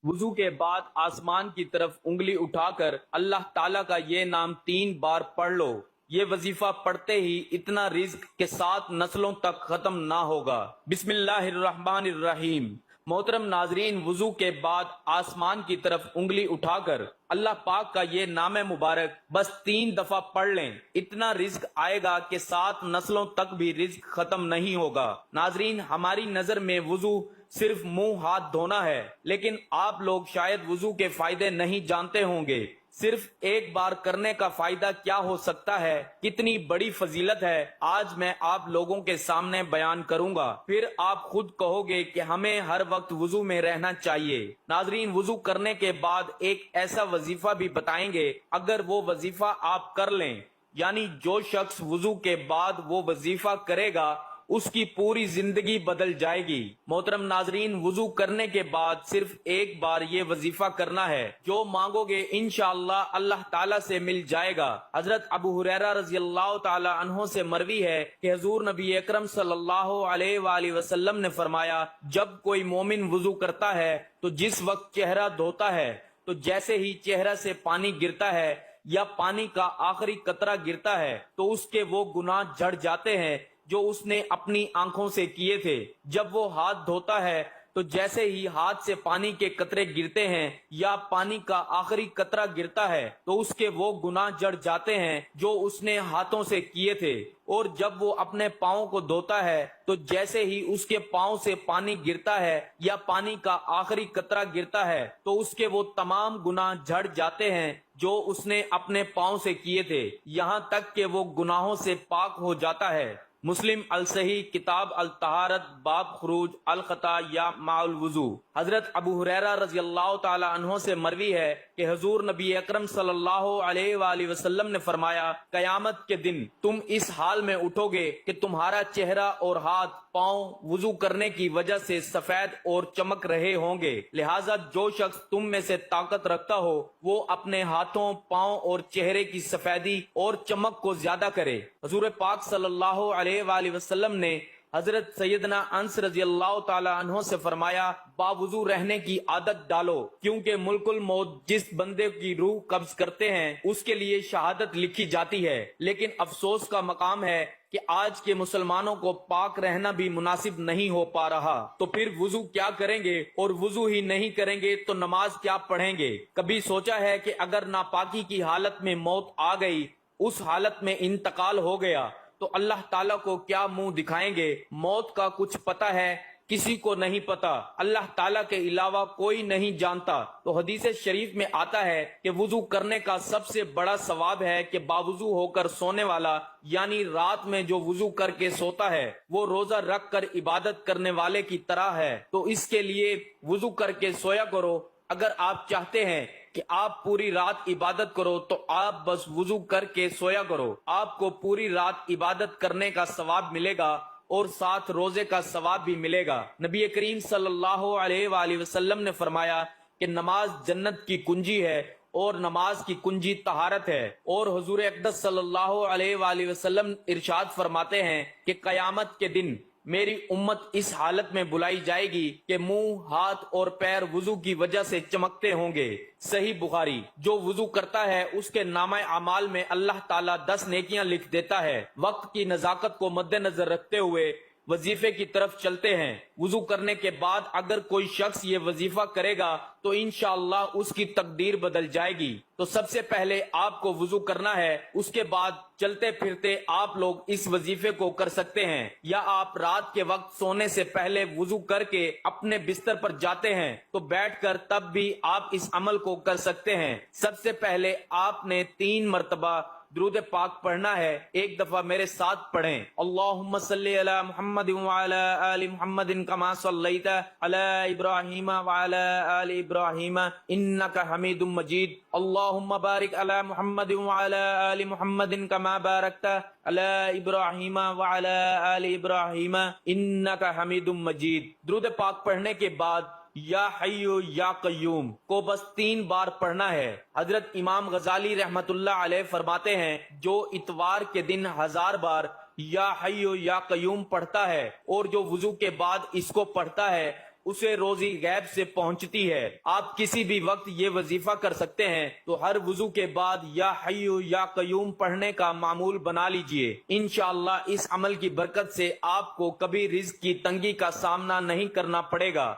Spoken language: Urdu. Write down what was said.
وضو کے بعد آسمان کی طرف انگلی اٹھا کر اللہ تعالیٰ کا یہ نام 3 بار پڑھ لو۔ یہ وظیفہ پڑھتے ہی اتنا رزق کے 7 نسلوں تک ختم نہ ہوگا۔ بسم اللہ الرحمن الرحیم۔ محترم ناظرین، وضو کے بعد آسمان کی طرف انگلی اٹھا کر اللہ پاک کا یہ نام مبارک بس 3 دفعہ پڑھ لیں، اتنا رزق آئے گا کہ 7 نسلوں تک بھی رزق ختم نہیں ہوگا۔ ناظرین، ہماری نظر میں وضو صرف منہ ہاتھ دھونا ہے، لیکن آپ لوگ شاید وضو کے فائدے نہیں جانتے ہوں گے۔ صرف ایک بار کرنے کا فائدہ کیا ہو سکتا ہے، کتنی بڑی فضیلت ہے، آج میں آپ لوگوں کے سامنے بیان کروں گا، پھر آپ خود کہو گے کہ ہمیں ہر وقت وضو میں رہنا چاہیے۔ ناظرین، وضو کرنے کے بعد ایک ایسا وظیفہ بھی بتائیں گے، اگر وہ وظیفہ آپ کر لیں، یعنی جو شخص وضو کے بعد وہ وظیفہ کرے گا اس کی پوری زندگی بدل جائے گی۔ محترم ناظرین، وضو کرنے کے بعد صرف ایک بار یہ وظیفہ کرنا ہے، جو مانگو گے انشاءاللہ اللہ تعالیٰ سے مل جائے گا۔ حضرت ابو ہریرہ رضی اللہ تعالی عنہ سے مروی ہے کہ حضور نبی اکرم صلی اللہ علیہ وآلہ وسلم نے فرمایا، جب کوئی مومن وضو کرتا ہے تو جس وقت چہرہ دھوتا ہے تو جیسے ہی چہرہ سے پانی گرتا ہے یا پانی کا آخری قطرہ گرتا ہے تو اس کے وہ گناہ جھڑ جاتے ہیں جو اس نے اپنی آنکھوں سے کیے تھے۔ جب وہ ہاتھ دھوتا ہے تو جیسے ہی ہاتھ سے پانی کے قطرے گرتے ہیں یا پانی کا آخری قطرہ گرتا ہے تو اس کے وہ گناہ جڑ جاتے ہیں جو اس نے ہاتھوں سے کیے تھے۔ اور جب وہ اپنے پاؤں کو دھوتا ہے تو جیسے ہی اس کے پاؤں سے پانی گرتا ہے یا پانی کا آخری قطرہ گرتا ہے تو اس کے وہ تمام گناہ جھڑ جاتے ہیں جو اس نے اپنے پاؤں سے کیے تھے، یہاں تک کہ وہ گناہوں سے پاک ہو جاتا ہے۔ مسلم الصحیح کتاب الطہارت باب خروج الخطا یا مع الوضو۔ حضرت ابو ہریرہ رضی اللہ تعالی عنہ سے مروی ہے کہ حضور نبی اکرم صلی اللہ علیہ وآلہ وسلم نے فرمایا، قیامت کے دن تم اس حال میں اٹھو گے کہ تمہارا چہرہ اور ہاتھ پاؤں وضو کرنے کی وجہ سے سفید اور چمک رہے ہوں گے، لہٰذا جو شخص تم میں سے طاقت رکھتا ہو وہ اپنے ہاتھوں، پاؤں اور چہرے کی سفیدی اور چمک کو زیادہ کرے۔ حضور پاک صلی اللہ علیہ وآلہ وسلم نے حضرت سیدنا انس رضی اللہ تعالی عنہ سے فرمایا، باوضو رہنے کی عادت ڈالو، کیونکہ ملک الموت جس بندے کی روح قبض کرتے ہیں اس کے لیے شہادت لکھی جاتی ہے، لیکن افسوس کا مقام ہے کہ آج کے مسلمانوں کو پاک رہنا بھی مناسب نہیں ہو پا رہا، تو پھر وضو کیا کریں گے؟ اور وضو ہی نہیں کریں گے تو نماز کیا پڑھیں گے؟ کبھی سوچا ہے کہ اگر ناپاکی کی حالت میں موت آ گئی، اس حالت میں انتقال ہو گیا تو اللہ تعالیٰ کو کیا منہ دکھائیں گے؟ موت کا کچھ پتہ ہے؟ کسی کو نہیں پتا، اللہ تعالیٰ کے علاوہ کوئی نہیں جانتا۔ تو حدیث شریف میں آتا ہے کہ وضو کرنے کا سب سے بڑا ثواب ہے کہ باوضو ہو کر سونے والا، یعنی رات میں جو وضو کر کے سوتا ہے وہ روزہ رکھ کر عبادت کرنے والے کی طرح ہے، تو اس کے لیے وضو کر کے سویا کرو۔ اگر آپ چاہتے ہیں کہ آپ پوری رات عبادت کرو تو آپ بس وضو کر کے سویا کرو، آپ کو پوری رات عبادت کرنے کا ثواب ملے گا اور ساتھ روزے کا ثواب بھی ملے گا۔ نبی کریم صلی اللہ علیہ وآلہ وسلم نے فرمایا کہ نماز جنت کی کنجی ہے اور نماز کی کنجی طہارت ہے، اور حضور اقدس صلی اللہ علیہ وآلہ وسلم ارشاد فرماتے ہیں کہ قیامت کے دن میری امت اس حالت میں بلائی جائے گی کہ منہ، ہاتھ اور پیر وضو کی وجہ سے چمکتے ہوں گے۔ صحیح بخاری۔ جو وضو کرتا ہے اس کے نامہ اعمال میں اللہ تعالیٰ 10 نیکیاں لکھ دیتا ہے۔ وقت کی نزاکت کو مد نظر رکھتے ہوئے وظیفے کی طرف چلتے ہیں۔ وضو کرنے کے بعد اگر کوئی شخص یہ وظیفہ کرے گا تو انشاءاللہ اس کی تقدیر بدل جائے گی۔ تو سب سے پہلے آپ کو وضو کرنا ہے، اس کے بعد چلتے پھرتے آپ لوگ اس وظیفے کو کر سکتے ہیں، یا آپ رات کے وقت سونے سے پہلے وضو کر کے اپنے بستر پر جاتے ہیں تو بیٹھ کر تب بھی آپ اس عمل کو کر سکتے ہیں۔ سب سے پہلے آپ نے 3 مرتبہ درود پاک پڑھنا ہے۔ ایک دفعہ میرے ساتھ پڑھیں، اللہم صلی علی محمد وعلی آل محمد کما صلیت علی ابراہیم وعلی آل ابراہیم انک حمید مجید، اللہم بارک علی محمد وعلی آل محمد کما بارکت علی ابراہیم وعلی آل ابراہیم انک حمید مجید۔ درود پاک پڑھنے کے بعد یا حیو یا قیوم کو بس 3 بار پڑھنا ہے۔ حضرت امام غزالی رحمت اللہ علیہ فرماتے ہیں، جو اتوار کے دن 1000 بار یا حیو یا قیوم پڑھتا ہے اور جو وضو کے بعد اس کو پڑھتا ہے اسے روزی غیب سے پہنچتی ہے۔ آپ کسی بھی وقت یہ وظیفہ کر سکتے ہیں، تو ہر وضو کے بعد یا حی یا قیوم پڑھنے کا معمول بنا لیجئے۔ انشاءاللہ اس عمل کی برکت سے آپ کو کبھی رزق کی تنگی کا سامنا نہیں کرنا پڑے گا۔